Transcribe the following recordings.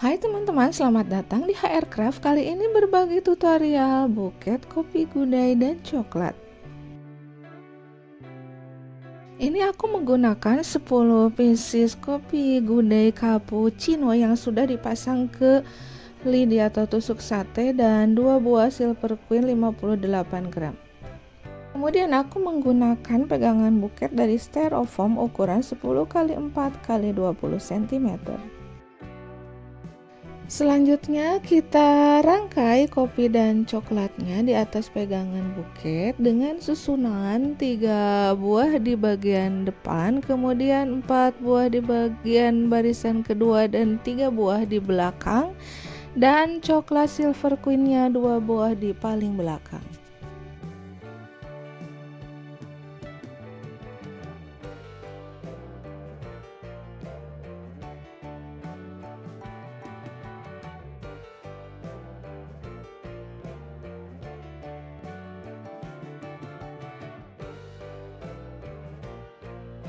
Hai teman-teman, selamat datang di HR Craft. Kali ini berbagi tutorial buket kopi gudai dan coklat. Ini aku menggunakan 10 pieces kopi gudai cappuccino yang sudah dipasang ke lidi atau tusuk sate dan 2 buah silver queen 58 gram. Kemudian aku menggunakan pegangan buket dari styrofoam ukuran 10 x 4 x 20 cm. Selanjutnya kita rangkai kopi dan coklatnya di atas pegangan buket dengan susunan 3 buah di bagian depan, kemudian 4 buah di bagian barisan kedua dan 3 buah di belakang, dan coklat silver queennya 2 buah di paling belakang.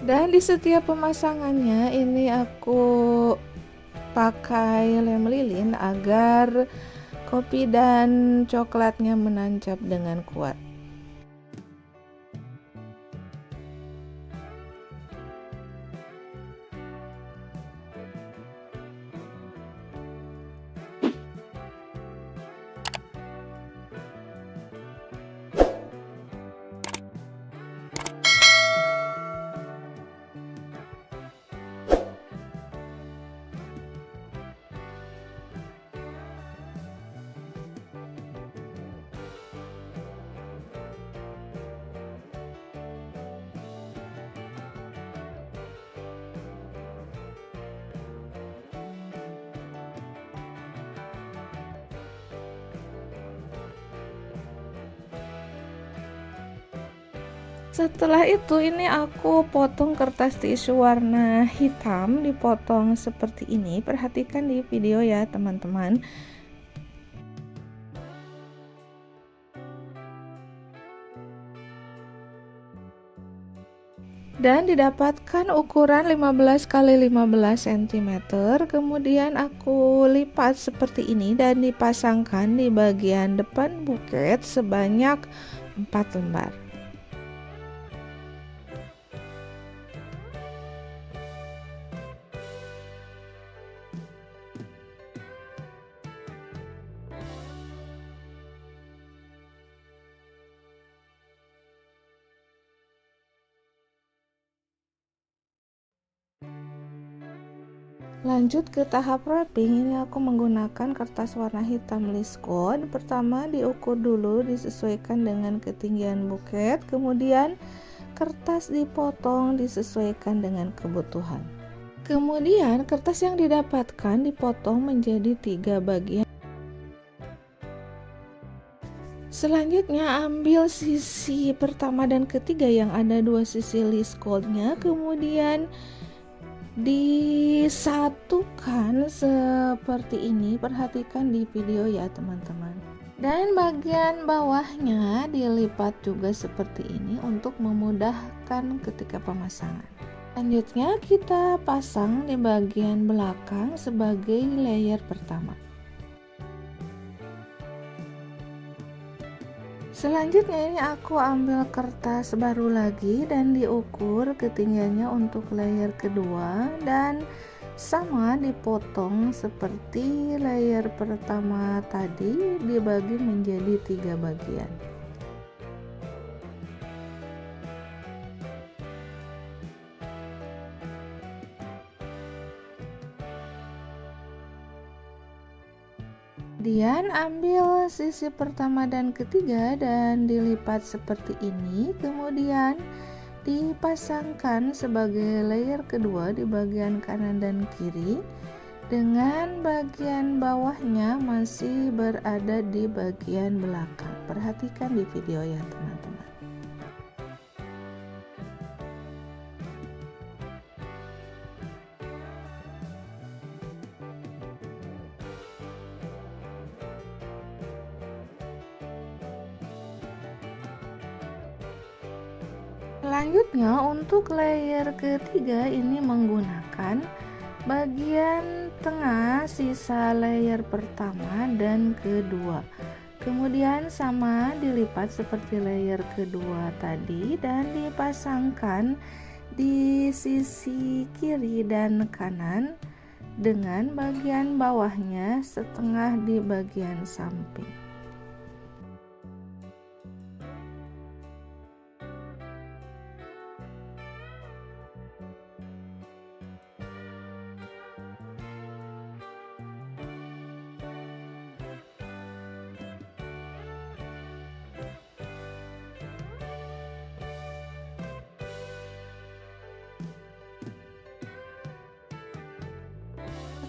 Dan di setiap pemasangannya ini aku pakai lem lilin agar kopi dan coklatnya menancap dengan kuat. Setelah itu ini aku potong kertas tisu warna hitam, dipotong seperti ini. Perhatikan di video ya teman-teman. Dan didapatkan ukuran 15 x 15 cm. Kemudian aku lipat seperti ini dan dipasangkan di bagian depan buket sebanyak 4 lembar. Lanjut ke tahap wrapping. Ini aku menggunakan kertas warna hitam list code. Pertama diukur dulu, disesuaikan dengan ketinggian buket, kemudian kertas dipotong disesuaikan dengan kebutuhan. Kemudian kertas yang didapatkan dipotong menjadi 3 bagian. Selanjutnya ambil sisi pertama dan ketiga yang ada 2 sisi list code-nya, kemudian disatukan seperti ini. Perhatikan di video ya teman-teman. Dan bagian bawahnya dilipat juga seperti ini untuk memudahkan ketika pemasangan. Selanjutnya kita pasang di bagian belakang sebagai layer pertama. Selanjutnya ini aku ambil kertas baru lagi dan diukur ketinggiannya untuk layer kedua dan sama dipotong seperti layer pertama tadi, dibagi menjadi 3 bagian. Kemudian ambil sisi pertama dan ketiga dan dilipat seperti ini, kemudian dipasangkan sebagai layer kedua di bagian kanan dan kiri, dengan bagian bawahnya masih berada di bagian belakang. Perhatikan di video ya teman-teman. Selanjutnya untuk layer ketiga ini menggunakan Bagian tengah sisa layer pertama dan kedua. Kemudian sama dilipat seperti layer kedua tadi dan dipasangkan di sisi kiri dan kanan dengan bagian bawahnya setengah di bagian samping.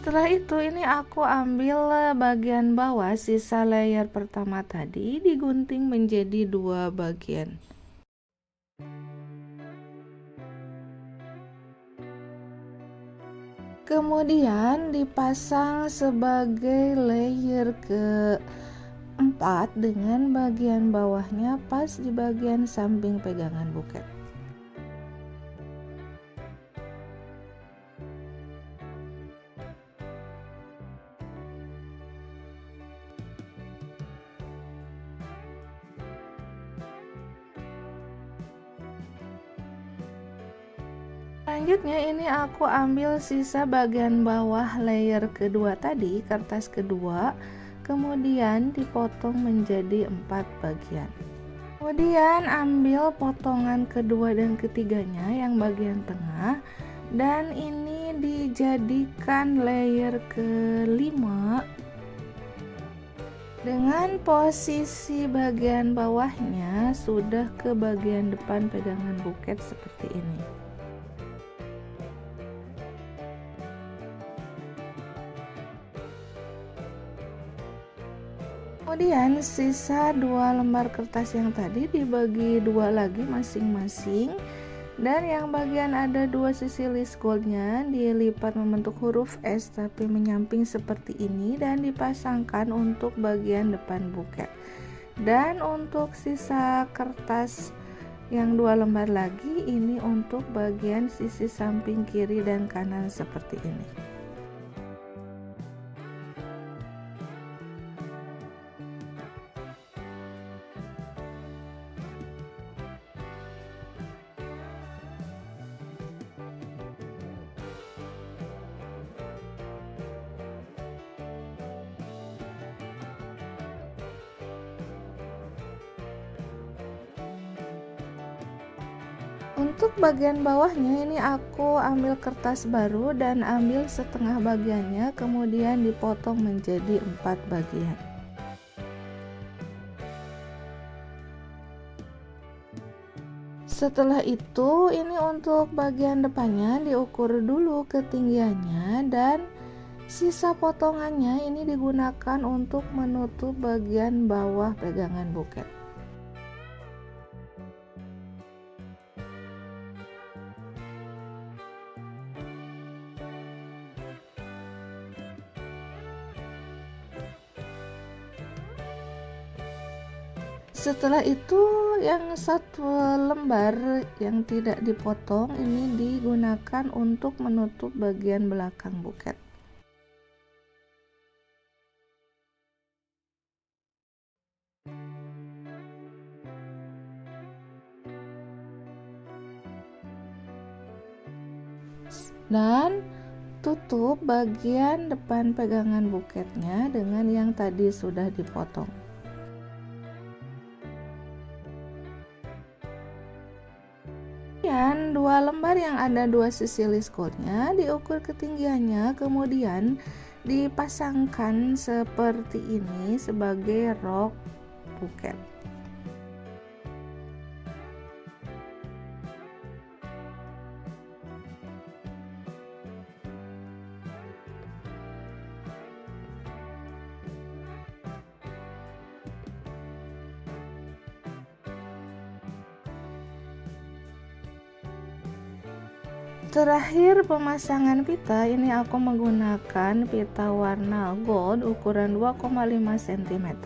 Setelah itu ini aku ambil bagian bawah sisa layer pertama tadi digunting menjadi dua bagian. Kemudian dipasang sebagai layer keempat dengan bagian bawahnya pas di bagian samping pegangan buket. Selanjutnya ini aku ambil sisa bagian bawah layer kedua tadi, kertas kedua, kemudian dipotong menjadi 4 bagian. Kemudian ambil potongan kedua dan ketiganya yang bagian tengah, dan ini dijadikan layer kelima dengan posisi bagian bawahnya sudah ke bagian depan pegangan buket seperti ini. Kemudian sisa 2 lembar kertas yang tadi dibagi 2 lagi masing-masing, dan yang bagian ada 2 sisi list goldnya dilipat membentuk huruf S tapi menyamping seperti ini dan dipasangkan untuk bagian depan buket. Dan untuk sisa kertas yang 2 lembar lagi ini untuk bagian sisi samping kiri dan kanan seperti ini. Untuk bagian bawahnya ini aku ambil kertas baru dan ambil setengah bagiannya, kemudian dipotong menjadi 4 bagian. Setelah itu ini untuk bagian depannya diukur dulu ketinggiannya, dan sisa potongannya ini digunakan untuk menutup bagian bawah pegangan buket. Setelah itu yang 1 lembar yang tidak dipotong ini digunakan untuk menutup bagian belakang buket. Dan tutup bagian depan pegangan buketnya dengan yang tadi sudah dipotong. Kemudian 2 lembar yang ada 2 sisi list goldnya diukur ketinggiannya, kemudian dipasangkan seperti ini sebagai rok buket. Terakhir pemasangan pita, ini aku menggunakan pita warna gold ukuran 2,5 cm.